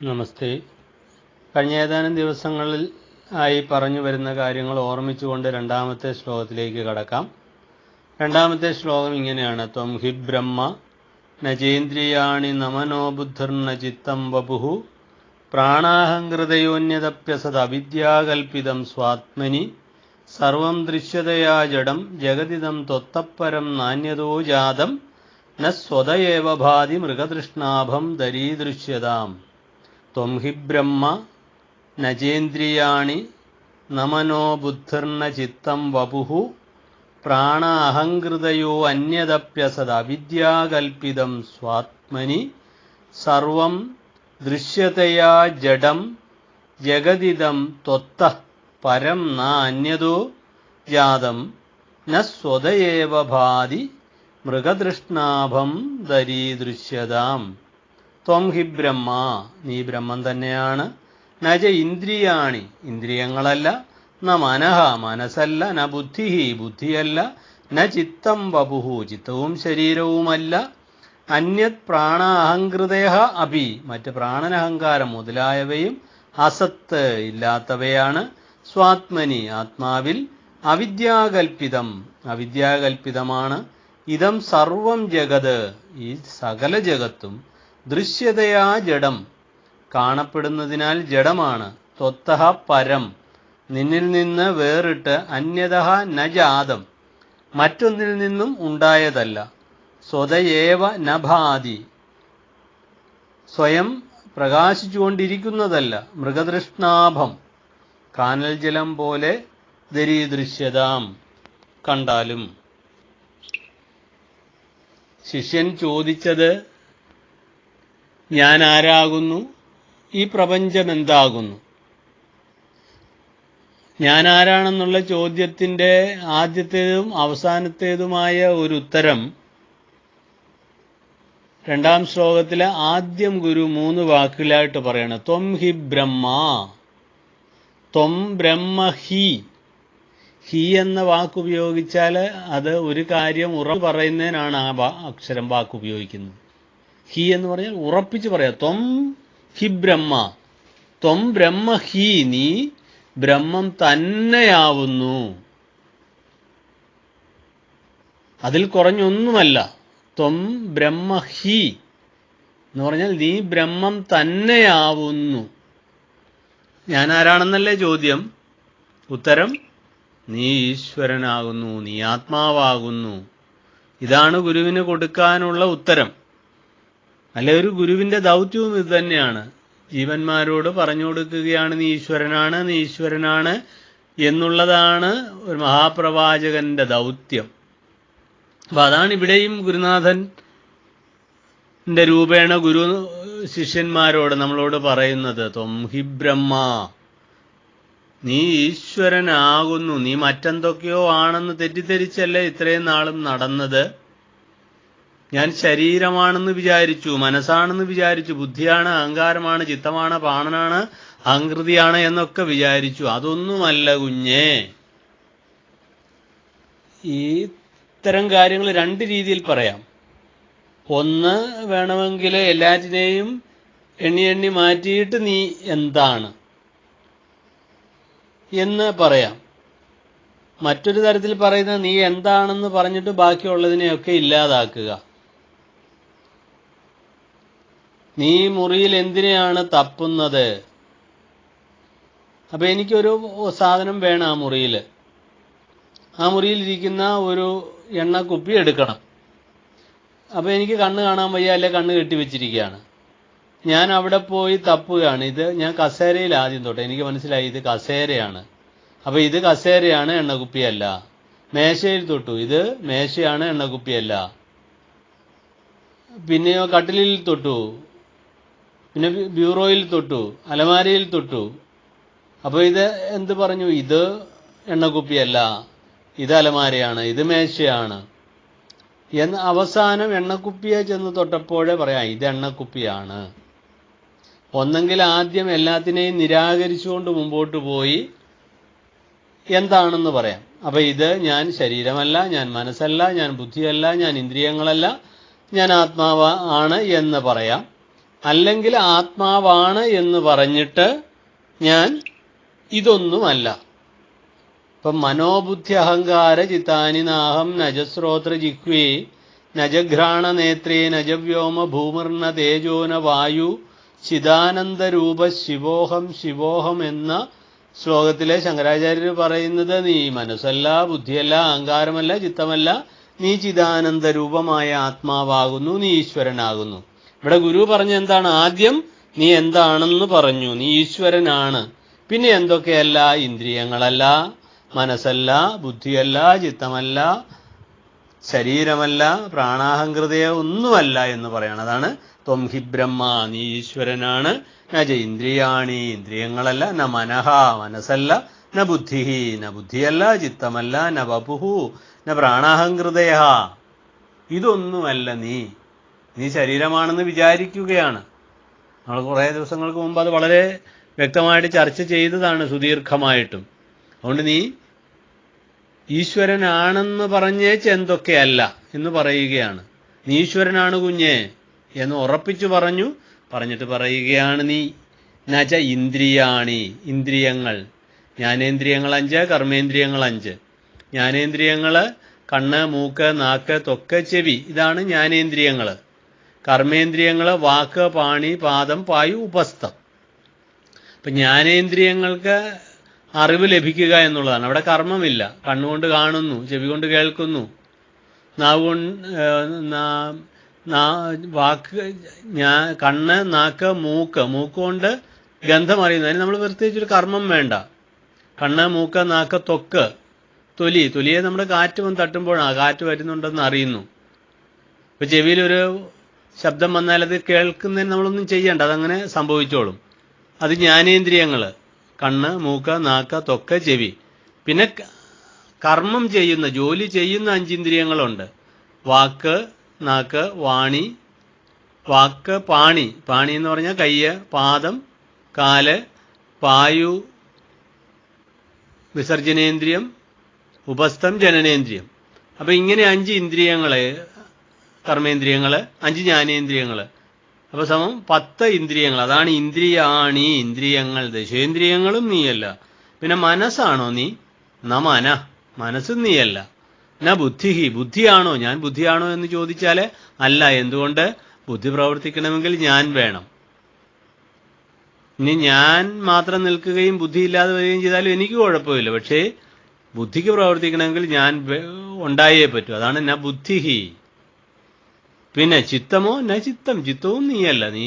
നമസ്തേ. കഴിഞ്ഞ ഏതാനും ദിവസങ്ങളിൽ ആയി പറഞ്ഞു വരുന്ന കാര്യങ്ങൾ ഓർമ്മിച്ചുകൊണ്ട് രണ്ടാമത്തെ ശ്ലോകത്തിലേക്ക് കടക്കാം. രണ്ടാമത്തെ ശ്ലോകം ഇങ്ങനെയാണ്: ത്വം ഹി ബ്രഹ്മ നചേന്ദ്രിയാണി നമനോ ബുദ്ധിർന ചിത്തം വപുഃ പ്രാണാഹംകൃതയോന്യതപ്യസദ് അവിദ്യാകൽപിതം സ്വാത്മനി സർവം ദൃശ്യതയാ ജഡം ജഗതിദം ത്വത്തഃപരം നാന്യതോ ജാതം ന സ്വതയേവ ഭാതി മൃഗതൃഷ്ണാഭം ദരീദൃശ്യതാം. ത്വം ഹി ബ്രഹ്മ നചേന്ദ്രിയാണി നമനോ ബുദ്ധിർന ചിത്തം വപുഃ പ്രാണ അഹംകൃതയോ അന്യതപ്യസദ് അവിദ്യാകൽപിതം സ്വാത്മനി സർവം ദൃശ്യതയാ ജഡം ജഗതിദം ത്വത്തഃ പരം ന അന്യതോ ജാതം ന സ്വതയേവ ഭാതി മൃഗതൃഷ്ണാഭം ദരീദൃശ്യതാം. ത്വം ഹി ബ്രഹ്മ, നീ ബ്രഹ്മം തന്നെയാണ്. നജ ഇന്ദ്രിയാണി, ഇന്ദ്രിയങ്ങളല്ല. ന മനഃ, മനസ്സല്ല. ന ബുദ്ധി, ബുദ്ധിയല്ല. ന ചിത്തം വപുഃ, ചിത്തവും ശരീരവുമല്ല. അന്യത് പ്രാണ അഹംകൃതയ അപി, മറ്റ് പ്രാണനഹങ്കാരം മുതലായവയും അസത്ത്, ഇല്ലാത്തവയാണ്. സ്വാത്മനി, ആത്മാവിൽ. അവിദ്യാകൽപിതം, അവിദ്യാകൽപിതമാണ്. ഇതം സർവം ജഗത്, ഈ സകല ജഗത്തും. ദൃശ്യതയാ ജഡം, കാണപ്പെടുന്നതിനാൽ ജഡമാണ്. ത്വത്തഃ പരം, നിന്നിൽ നിന്ന് വേറിട്ട്. അന്യതഃ ന ജാതം, മറ്റൊന്നിൽ നിന്നും ഉണ്ടായതല്ല. സ്വതയേവ ന ഭാതി, സ്വയം പ്രകാശിച്ചുകൊണ്ടിരിക്കുന്നതല്ല. മൃഗതൃഷ്ണാഭം, കാനൽ ജലം പോലെ. ദരീദൃശ്യതാം, കണ്ടാലും. ശിഷ്യൻ ചോദിച്ചത്, ഞാൻ ആരാകുന്നു? ഈ പ്രപഞ്ചം എന്താകുന്നു? ഞാൻ ആരാണെന്നുള്ള ചോദ്യത്തിൻ്റെ ആദ്യത്തേതും അവസാനത്തേതുമായ ഒരു ഉത്തരം രണ്ടാം ശ്ലോകത്തിലെ ആദ്യം ഗുരു 3 വാക്കുകളായിട്ട് പറയണം. ത്വം ഹി ബ്രഹ്മ, ത്വം ബ്രഹ്മ ഹി. ഹി എന്ന വാക്കുപയോഗിച്ചാൽ അത് ഒരു കാര്യം ഉറപ്പ് പറയുന്നതിനാണ് ആ അക്ഷരം വാക്കുപയോഗിക്കുന്നത്. ഹി എന്ന് പറഞ്ഞാൽ ഉറപ്പിച്ച് പറയാം. ത്വം ഹി ബ്രഹ്മ, ത്വം ബ്രഹ്മ ഹി, നീ ബ്രഹ്മം തന്നെയാവുന്നു. അതിൽ കുറഞ്ഞൊന്നുമല്ല. ത്വം ബ്രഹ്മ ഹി എന്ന് പറഞ്ഞാൽ നീ ബ്രഹ്മം തന്നെയാവുന്നു. ഞാൻ ആരാണെന്നല്ലേ ചോദ്യം. ഉത്തരം, നീ ഈശ്വരനാകുന്നു, നീ ആത്മാവാകുന്നു. ഇതാണ് ഗുരുവിന് കൊടുക്കാനുള്ള ഉത്തരം. അല്ലെ, ഒരു ഗുരുവിൻ്റെ ദൗത്യവും ഇത് തന്നെയാണ്. ജീവന്മാരോട് പറഞ്ഞു കൊടുക്കുകയാണ് നീ ഈശ്വരനാണ്, നീ ഈശ്വരനാണ് എന്നുള്ളതാണ് ഒരു മഹാപ്രവാചകന്റെ ദൗത്യം. അപ്പം അതാണ് ഇവിടെയും ഗുരുനാഥൻ്റെ രൂപേണ ഗുരു ശിഷ്യന്മാരോട് നമ്മളോട് പറയുന്നത്. ത്വം ഹി ബ്രഹ്മ, നീ ഈശ്വരനാകുന്നു. നീ മറ്റെന്തൊക്കെയോ ആണെന്ന് തെറ്റിദ്ധരിച്ചല്ലേ ഇത്രയും നാളും നടന്നത്. ഞാൻ ശരീരമാണെന്ന് വിചാരിച്ചു, മനസ്സാണെന്ന് വിചാരിച്ചു, ബുദ്ധിയാണ്, അഹങ്കാരമാണ്, ചിത്തമാണ്, പ്രാണനാണ്, അഹംകൃതിയാണ് എന്നൊക്കെ വിചാരിച്ചു. അതൊന്നുമല്ല കുഞ്ഞേ. ഈ ഇത്തരം കാര്യങ്ങൾ 2 രീതിയിൽ പറയാം. ഒന്ന്, വേണമെങ്കിൽ എല്ലാറ്റിനെയും എണ്ണി എണ്ണി മാറ്റിയിട്ട് നീ എന്താണ് എന്ന് പറയാം. മറ്റൊരു തരത്തിൽ പറയുന്നത്, നീ എന്താണെന്ന് പറഞ്ഞിട്ട് ബാക്കിയുള്ളതിനെയൊക്കെ ഇല്ലാതാക്കുക. നീ മുറിയിൽ എന്തിനെയാണ് തപ്പുന്നത്? അപ്പം എനിക്കൊരു സാധനം വേണം ആ മുറിയിൽ. ആ മുറിയിലിരിക്കുന്ന ഒരു എണ്ണക്കുപ്പി എടുക്കണം. അപ്പം എനിക്ക് കണ്ണ് കാണാൻ വയ്യ, അല്ലെ കണ്ണ് കെട്ടിവെച്ചിരിക്കുകയാണ്. ഞാൻ അവിടെ പോയി തപ്പുകയാണ്. ഇത് ഞാൻ കസേരയിൽ ആദ്യം തൊട്ട് എനിക്ക് മനസ്സിലായി ഇത് കസേരയാണ്. അപ്പോൾ ഇത് കസേരയാണ്, എണ്ണക്കുപ്പിയല്ല. മേശയിൽ തൊട്ടു, ഇത് മേശയാണ്, എണ്ണക്കുപ്പിയല്ല. പിന്നെയോ കട്ടിലിൽ തൊട്ടു, പിന്നെ ബ്യൂറോയിൽ തൊട്ടു, അലമാരയിൽ തൊട്ടു. അപ്പോൾ ഇത് എന്ത് പറഞ്ഞു? ഇത് എണ്ണക്കുപ്പിയല്ല, ഇത് അലമാരയാണ്, ഇത് മേശയാണ് എന്ന്. അവസാനം എണ്ണക്കുപ്പിയെ ചെന്ന് തൊട്ടപ്പോഴേ പറയാം ഇത് എണ്ണക്കുപ്പിയാണ്. ഒന്നെങ്കിൽ ആദ്യം എല്ലാത്തിനെയും നിരാകരിച്ചുകൊണ്ട് മുമ്പോട്ട് പോയി എന്താണെന്ന് പറയാം. അപ്പം ഇത് ഞാൻ ശരീരമല്ല, ഞാൻ മനസ്സല്ല, ഞാൻ ബുദ്ധിയല്ല, ഞാൻ ഇന്ദ്രിയങ്ങളല്ല, ഞാൻ ആത്മാവ് ആണ് എന്ന് പറയാം. അല്ലെങ്കിൽ ആത്മാവാണ് എന്ന് പറഞ്ഞിട്ട് ഞാൻ ഇതൊന്നുമല്ല. ഇപ്പം മനോബുദ്ധി അഹങ്കാര ചിത്താനി നാഹം നജശ്രോത്ര ജിഹ്വേ നജഘ്രാണ നേത്രേ നജവ്യോമ ഭൂമിർന തേജോന വായു ചിദാനന്ദരൂപ ശിവോഹം ശിവോഹം എന്ന ശ്ലോകത്തിലെ ശങ്കരാചാര്യർ പറയുന്നത് നീ മനസ്സല്ല, ബുദ്ധിയല്ല, അഹങ്കാരമല്ല, ചിത്തമല്ല, നീ ചിദാനന്ദ രൂപമായ ആത്മാവാകുന്നു, നീ ഈശ്വരനാകുന്നു. ഇവിടെ ഗുരു പറഞ്ഞ എന്താണ്? ആദ്യം നീ എന്താണെന്ന് പറഞ്ഞു, നീ ഈശ്വരനാണ്. പിന്നെ എന്തൊക്കെയല്ല? ഇന്ദ്രിയങ്ങളല്ല, മനസ്സല്ല, ബുദ്ധിയല്ല, ചിത്തമല്ല, ശരീരമല്ല, പ്രാണാഹങ്കൃതയ ഒന്നുമല്ല എന്ന് പറയണം. അതാണ് ത്വം ഹി ബ്രഹ്മ, നീ ഈശ്വരനാണ്. നജ ഇന്ദ്രിയാണി, ഇന്ദ്രിയങ്ങളല്ല, ന മനഃ, മനസ്സല്ല, ന ബുദ്ധി, ന ബുദ്ധിയല്ല, ചിത്തമല്ല, ന വപുഹു, ന പ്രാണാഹങ്കൃതയ, ഇതൊന്നുമല്ല നീ. നീ ശരീരമാണെന്ന് വിചാരിക്കുകയാണ്. നമ്മൾ കുറേ ദിവസങ്ങൾക്ക് മുമ്പ് അത് വളരെ വ്യക്തമായിട്ട് ചർച്ച ചെയ്തതാണ്, സുദീർഘമായിട്ടും. അതുകൊണ്ട് നീ ഈശ്വരനാണെന്ന് പറഞ്ഞേച്ച് എന്തൊക്കെയല്ല എന്ന് പറയുകയാണ്. നീ ഈശ്വരനാണ് കുഞ്ഞേ എന്ന് ഉറപ്പിച്ചു പറഞ്ഞിട്ട് പറയുകയാണ് നീ നച ഇന്ദ്രിയാണി, ഇന്ദ്രിയങ്ങൾ, ജ്ഞാനേന്ദ്രിയങ്ങൾ 5, കർമ്മേന്ദ്രിയങ്ങൾ 5. ജ്ഞാനേന്ദ്രിയങ്ങൾ കണ്ണ്, മൂക്ക്, നാക്ക്, ത്വക്ക്, ചെവി, ഇതാണ് ജ്ഞാനേന്ദ്രിയങ്ങൾ. കർമ്മേന്ദ്രിയങ്ങൾ വാക്ക്, പാണി, പാദം, പായു, ഉപസ്ഥം. അപ്പം ജ്ഞാനേന്ദ്രിയങ്ങൾക്ക് അറിവ് ലഭിക്കുക എന്നുള്ളതാണ്. അവിടെ കർമ്മമില്ല. കണ്ണുകൊണ്ട് കാണുന്നു, ചെവി കൊണ്ട് കേൾക്കുന്നു, നാവ് കണ്ണ്, നാക്ക്, മൂക്ക് കൊണ്ട് ഗന്ധം അറിയുന്നു. അതിന് നമ്മൾ പ്രത്യേകിച്ചൊരു കർമ്മം വേണ്ട. കണ്ണ്, മൂക്ക്, നാക്ക്, ത്വക്ക്, തൊലിയെ നമ്മുടെ കാറ്റ് വന്ന് തട്ടുമ്പോഴാണ് കാറ്റ് വരുന്നുണ്ടെന്ന് അറിയുന്നു. ഇപ്പൊ ചെവിയിലൊരു ശബ്ദം വന്നാൽ അത് കേൾക്കുന്നതിന് നമ്മളൊന്നും ചെയ്യണ്ട, അതങ്ങനെ സംഭവിച്ചോളും. അത് ജ്ഞാനേന്ദ്രിയങ്ങൾ, കണ്ണ്, മൂക്ക്, നാക്ക്, ത്വക്ക്, ചെവി. പിന്നെ കർമ്മം ചെയ്യുന്ന, ജോലി ചെയ്യുന്ന 5 ഇന്ദ്രിയങ്ങളുണ്ട്. വാക്ക്, നാക്ക്, വാണി, വാക്ക്, പാണി എന്ന് പറഞ്ഞാൽ കയ്യ്, പാദം, കാല്, പായു വിസർജനേന്ദ്രിയം, ഉപസ്ഥം ജനനേന്ദ്രിയം. അപ്പൊ ഇങ്ങനെ 5 ഇന്ദ്രിയങ്ങളെ, കർമ്മേന്ദ്രിയങ്ങള്, 5 ജ്ഞാനേന്ദ്രിയങ്ങള്, അപ്പൊ സമം 10 ഇന്ദ്രിയങ്ങൾ. അതാണ് ഇന്ദ്രിയാണി, ഇന്ദ്രിയങ്ങൾ. ദശേന്ദ്രിയങ്ങളും നീയല്ല. പിന്നെ മനസ്സാണോ നീ? ന മന, മനസ്സും നീയല്ല. ന ബുദ്ധി, ബുദ്ധിയാണോ? ഞാൻ ബുദ്ധിയാണോ എന്ന് ചോദിച്ചാല് അല്ല. എന്തുകൊണ്ട്? ബുദ്ധി പ്രവർത്തിക്കണമെങ്കിൽ ഞാൻ വേണം. ഇനി ഞാൻ മാത്രം നിൽക്കുകയും ബുദ്ധിയില്ലാതെ വരികയും ചെയ്താലും എനിക്ക് കുഴപ്പമില്ല. പക്ഷേ ബുദ്ധിക്ക് പ്രവർത്തിക്കണമെങ്കിൽ ഞാൻ ഉണ്ടായേ പറ്റൂ. അതാണ് ന ബുദ്ധി. പിന്നെ ചിത്തമോ? ന ചിത്തം, ചിത്തവും നീയല്ല. നീ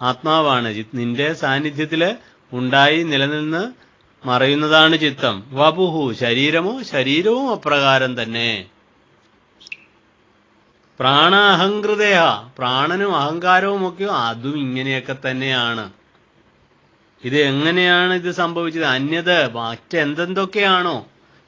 ആത്മാവാണ്. നിന്റെ സാന്നിധ്യത്തില് ഉണ്ടായി നിലനിന്ന് മറയുന്നതാണ് ചിത്തം. വപുഹു, ശരീരമോ? ശരീരവും അപ്രകാരം തന്നെ. പ്രാണാഹങ്കൃതയ, പ്രാണനും അഹങ്കാരവും ഒക്കെയോ അതും ഇങ്ങനെയൊക്കെ തന്നെയാണ്. ഇത് എങ്ങനെയാണ് ഇത് സംഭവിച്ചത്? അന്യത് മറ്റെന്തൊക്കെയാണോ?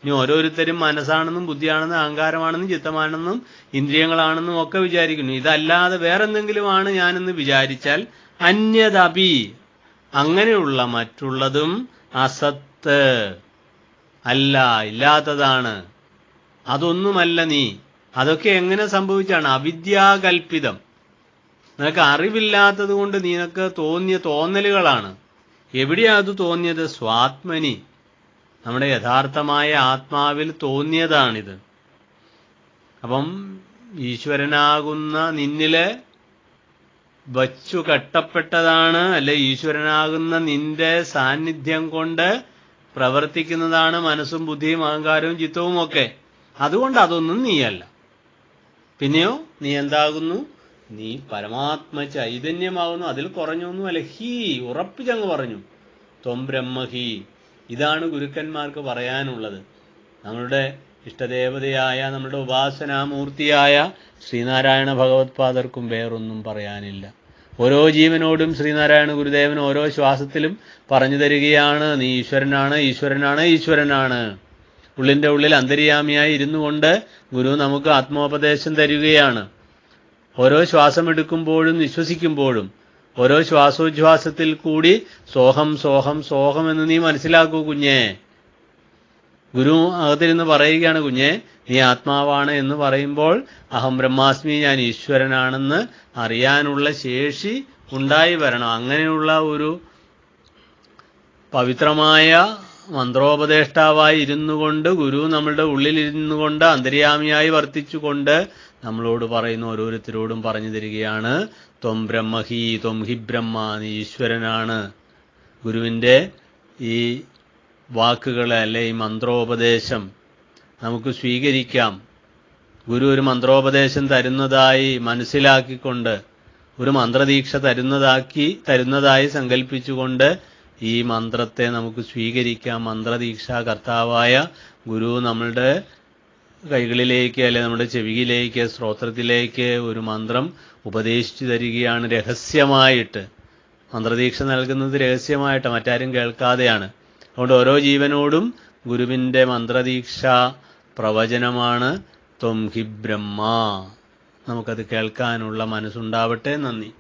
ഇനി ഓരോരുത്തരും മനസ്സാണെന്നും ബുദ്ധിയാണെന്നും അഹങ്കാരമാണെന്നും ചിത്തമാണെന്നും ഇന്ദ്രിയങ്ങളാണെന്നും ഒക്കെ വിചാരിക്കുന്നു. ഇതല്ലാതെ വേറെന്തെങ്കിലുമാണ് ഞാനെന്ന് വിചാരിച്ചാൽ അന്യതപി, അങ്ങനെയുള്ള മറ്റുള്ളതും അസത്ത്, അല്ല, ഇല്ലാത്തതാണ്. അതൊന്നുമല്ല നീ. അതൊക്കെ എങ്ങനെ സംഭവിച്ചാണ്? അവിദ്യാകൽപിതം. നിനക്ക് അറിവില്ലാത്തത് കൊണ്ട് നിനക്ക് തോന്നിയ തോന്നലുകളാണ്. എവിടെയാ അത് തോന്നിയത്? സ്വാത്മനി, നമ്മുടെ യഥാർത്ഥമായ ആത്മാവിൽ തോന്നിയതാണിത്. അപ്പം ഈശ്വരനാകുന്ന നിന്നില് വച്ചു കെട്ടപ്പെട്ടതാണ്, അല്ലെ ഈശ്വരനാകുന്ന നിന്റെ സാന്നിധ്യം കൊണ്ട് പ്രവർത്തിക്കുന്നതാണ് മനസ്സും ബുദ്ധിയും അഹങ്കാരവും ചിത്തവും ഒക്കെ. അതുകൊണ്ട് അതൊന്നും നീയല്ല. പിന്നെയോ നീ എന്താകുന്നു? നീ പരമാത്മ ചൈതന്യമാകുന്നു. അതിൽ കുറഞ്ഞൊന്നുമല്ല. ഹി, ഉറപ്പിച്ചങ്ങ് പറഞ്ഞു. ത്വം ബ്രഹ്മഹി. ഇതാണ് ഗുരുക്കന്മാർക്ക് പറയാനുള്ളത്. നമ്മളുടെ ഇഷ്ടദേവതയായ, നമ്മുടെ ഉപാസനാമൂർത്തിയായ ശ്രീനാരായണ ഭഗവത്പാദർക്കും വേറൊന്നും പറയാനില്ല. ഓരോ ജീവനോടും ശ്രീനാരായണ ഗുരുദേവൻ ഓരോ ശ്വാസത്തിലും പറഞ്ഞു തരികയാണ്, നീ ഈശ്വരനാണ്, ഈശ്വരനാണ്, ഈശ്വരനാണ്. ഉള്ളിൻ്റെ ഉള്ളിൽ അന്തര്യാമിയായി ഇരുന്നു കൊണ്ട് ഗുരു നമുക്ക് ആത്മോപദേശം തരികയാണ്. ഓരോ ശ്വാസം എടുക്കുമ്പോഴും വിശ്വസിക്കുമ്പോഴും ഓരോ ശ്വാസോച്ഛ്വാസത്തിൽ കൂടി സോഹം സോഹം സോഹം എന്ന് നീ മനസ്സിലാക്കൂ കുഞ്ഞേ. ഗുരു അകത്തിരുന്ന് പറയുകയാണ്, കുഞ്ഞെ നീ ആത്മാവാണ് എന്ന് പറയുമ്പോൾ അഹം ബ്രഹ്മാസ്മി, ഞാൻ ഈശ്വരനാണെന്ന് അറിയാനുള്ള ശേഷി ഉണ്ടായി വരണം. അങ്ങനെയുള്ള ഒരു പവിത്രമായ മന്ത്രോപദേഷ്ടാവായി ഇരുന്നു കൊണ്ട്, ഗുരു നമ്മളുടെ ഉള്ളിലിരുന്നു കൊണ്ട്, അന്തര്യാമിയായി വർത്തിച്ചുകൊണ്ട് നമ്മളോട് പറയുന്ന ഓരോരുത്തരോടും പറഞ്ഞു തരികയാണ്, ത്വം ബ്രഹ്മഹി ത്വം ഹി ബ്രഹ്മ, നീ ഈശ്വരനാണ്. ഗുരുവിൻ്റെ ഈ വാക്കുകളെ അല്ലെ ഈ മന്ത്രോപദേശം നമുക്ക് സ്വീകരിക്കാം. ഗുരു ഒരു മന്ത്രോപദേശം തരുന്നതായി മനസ്സിലാക്കിക്കൊണ്ട്, ഒരു മന്ത്രദീക്ഷ തരുന്നതായി സങ്കല്പിച്ചുകൊണ്ട് ഈ മന്ത്രത്തെ നമുക്ക് സ്വീകരിക്കാം. മന്ത്രദീക്ഷാ കർത്താവായ ഗുരു നമ്മളുടെ കൈകളിലേക്ക് അല്ലെ നമ്മുടെ ചെവിയിലേക്ക് ശ്രോത്രത്തിലേക്ക് ഒരു മന്ത്രം ഉപദേശിച്ചു തരികയാണ് രഹസ്യമായിട്ട്. മന്ത്രദീക്ഷ നൽകുന്നത് രഹസ്യമായിട്ട്, മറ്റാരും കേൾക്കാതെയാണ്. അതുകൊണ്ട് ഓരോ ജീവനോടും ഗുരുവിൻ്റെ മന്ത്രദീക്ഷ പ്രവചനമാണ് ത്വം ഹി ബ്രഹ്മ. നമുക്കത് കേൾക്കാനുള്ള മനസ്സുണ്ടാവട്ടെ. നന്ദി.